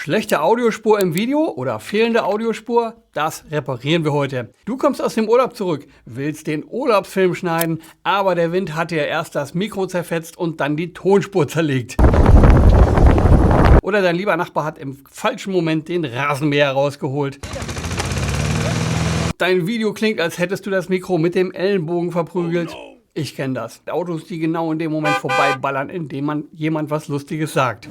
Schlechte Audiospur im Video oder fehlende Audiospur? Das reparieren wir heute. Du kommst aus dem Urlaub zurück, willst den Urlaubsfilm schneiden, aber der Wind hat dir erst das Mikro zerfetzt und dann die Tonspur zerlegt. Oder dein lieber Nachbar hat im falschen Moment den Rasenmäher rausgeholt. Dein Video klingt, als hättest du das Mikro mit dem Ellenbogen verprügelt. Oh no. Ich kenne das. Autos, die genau in dem Moment vorbeiballern, indem jemand was Lustiges sagt.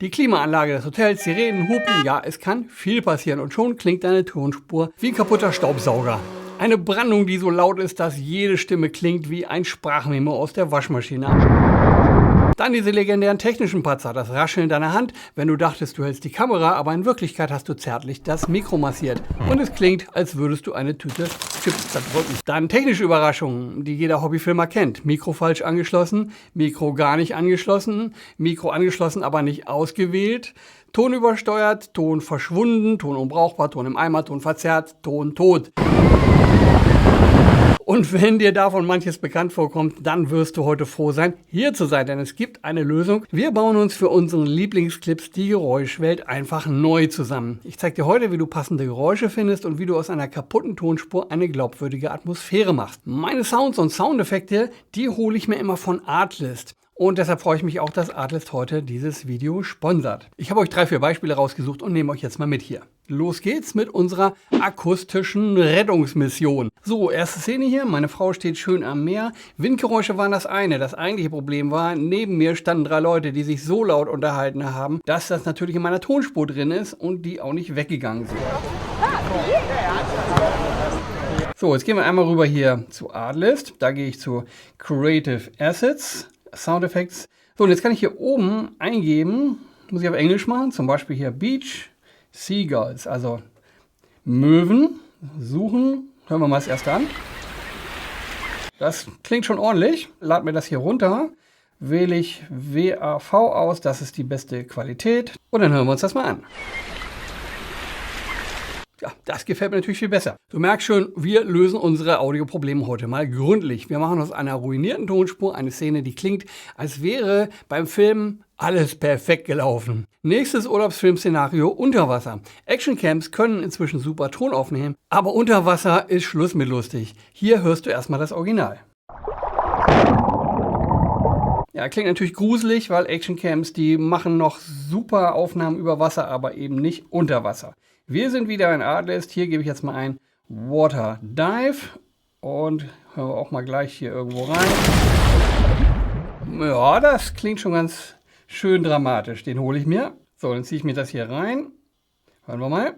Die Klimaanlage des Hotels, Sirenen, Hupen, ja, es kann viel passieren und schon klingt deine Tonspur wie ein kaputter Staubsauger. Eine Brandung, die so laut ist, dass jede Stimme klingt wie ein Sprachmemo aus der Waschmaschine. Dann diese legendären technischen Patzer, das Rascheln deiner Hand, wenn du dachtest, du hältst die Kamera, aber in Wirklichkeit hast du zärtlich das Mikro massiert. Und es klingt, als würdest du eine Tüte Chips zerdrücken. Dann technische Überraschungen, die jeder Hobbyfilmer kennt. Mikro falsch angeschlossen, Mikro gar nicht angeschlossen, Mikro angeschlossen, aber nicht ausgewählt, Ton übersteuert, Ton verschwunden, Ton unbrauchbar, Ton im Eimer, Ton verzerrt, Ton tot. Und wenn dir davon manches bekannt vorkommt, dann wirst du heute froh sein, hier zu sein, denn es gibt eine Lösung. Wir bauen uns für unseren Lieblingsclips die Geräuschwelt einfach neu zusammen. Ich zeige dir heute, wie du passende Geräusche findest und wie du aus einer kaputten Tonspur eine glaubwürdige Atmosphäre machst. Meine Sounds und Soundeffekte, die hole ich mir immer von Artlist. Und deshalb freue ich mich auch, dass Artlist heute dieses Video sponsert. Ich habe euch 3, 4 Beispiele rausgesucht und nehme euch jetzt mal mit hier. Los geht's mit unserer akustischen Rettungsmission. So, erste Szene hier. Meine Frau steht schön am Meer. Windgeräusche waren das eine. Das eigentliche Problem war, neben mir standen 3 Leute, die sich so laut unterhalten haben, dass das natürlich in meiner Tonspur drin ist und die auch nicht weggegangen sind. So, jetzt gehen wir einmal rüber hier zu Artlist. Da gehe ich zu Creative Assets. Sound Effects. So, und jetzt kann ich hier oben eingeben, muss ich auf Englisch machen, zum Beispiel hier Beach Seagulls, also Möwen, suchen. Hören wir mal das erste an. Das klingt schon ordentlich. Lad mir das hier runter, wähle ich WAV aus, das ist die beste Qualität. Und dann hören wir uns das mal an. Ja, das gefällt mir natürlich viel besser. Du merkst schon, wir lösen unsere Audioprobleme heute mal gründlich. Wir machen aus einer ruinierten Tonspur eine Szene, die klingt, als wäre beim Film alles perfekt gelaufen. Nächstes Urlaubsfilmszenario: Unterwasser. Actioncams können inzwischen super Ton aufnehmen, aber unter Wasser ist Schluss mit lustig. Hier hörst du erstmal das Original. Ja, klingt natürlich gruselig, weil Actioncams, die machen noch super Aufnahmen über Wasser, aber eben nicht unter Wasser. Wir sind wieder in Artlist. Hier gebe ich jetzt mal ein Water Dive und hören wir auch mal gleich hier irgendwo rein. Ja, das klingt schon ganz schön dramatisch. Den hole ich mir. So, dann ziehe ich mir das hier rein. Hören wir mal.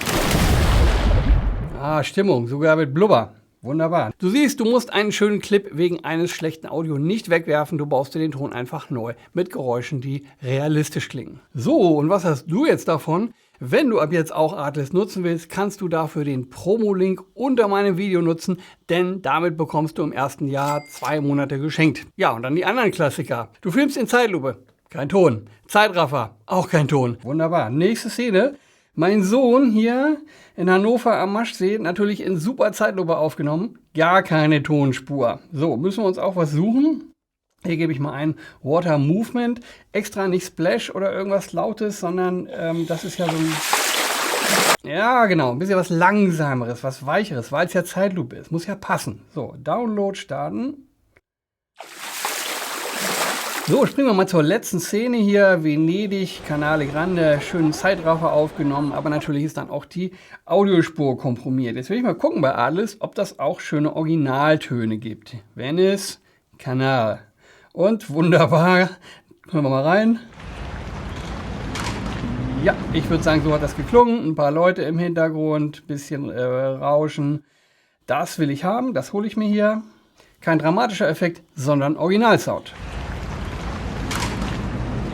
Ah, Stimmung, sogar mit Blubber. Wunderbar. Du siehst, du musst einen schönen Clip wegen eines schlechten Audio nicht wegwerfen. Du baust dir den Ton einfach neu mit Geräuschen, die realistisch klingen. So, und was hast du jetzt davon? Wenn du ab jetzt auch Artlist nutzen willst, kannst du dafür den Promo-Link unter meinem Video nutzen, denn damit bekommst du im ersten Jahr 2 Monate geschenkt. Ja, und dann die anderen Klassiker. Du filmst in Zeitlupe, kein Ton. Zeitraffer, auch kein Ton. Wunderbar. Nächste Szene. Mein Sohn hier in Hannover am Maschsee, natürlich in super Zeitlupe aufgenommen. Gar keine Tonspur. So, müssen wir uns auch was suchen. Hier gebe ich mal ein Water Movement. Extra nicht Splash oder irgendwas Lautes, sondern das ist ja so ein... Ja, genau, ein bisschen was Langsameres, was Weicheres, weil es ja Zeitlupe ist. Muss ja passen. So, Download starten. So, springen wir mal zur letzten Szene hier. Venedig, Canale Grande, schönen Zeitraffer aufgenommen, aber natürlich ist dann auch die Audiospur komprimiert. Jetzt will ich mal gucken bei Artlist, ob das auch schöne Originaltöne gibt. Venice, Kanal. Und wunderbar, hören wir mal rein. Ja, ich würde sagen, so hat das geklungen. Ein paar Leute im Hintergrund, bisschen Rauschen. Das will ich haben, das hole ich mir hier. Kein dramatischer Effekt, sondern Originalsound.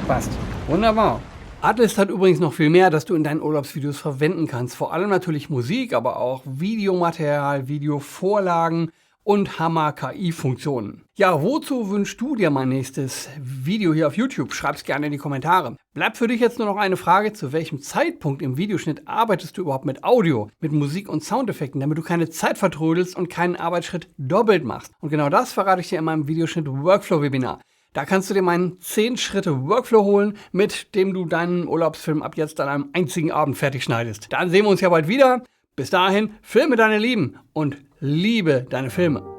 Passt. Wunderbar. Artlist hat übrigens noch viel mehr, das du in deinen Urlaubsvideos verwenden kannst. Vor allem natürlich Musik, aber auch Videomaterial, Videovorlagen und Hammer-KI-Funktionen. Ja, wozu wünschst du dir mein nächstes Video hier auf YouTube? Schreib's gerne in die Kommentare. Bleibt für dich jetzt nur noch eine Frage: Zu welchem Zeitpunkt im Videoschnitt arbeitest du überhaupt mit Audio, mit Musik und Soundeffekten, damit du keine Zeit vertrödelst und keinen Arbeitsschritt doppelt machst? Und genau das verrate ich dir in meinem Videoschnitt-Workflow-Webinar. Da kannst du dir meinen 10-Schritte-Workflow holen, mit dem du deinen Urlaubsfilm ab jetzt an einem einzigen Abend fertig schneidest. Dann sehen wir uns ja bald wieder. Bis dahin, filme deine Lieben und liebe deine Filme.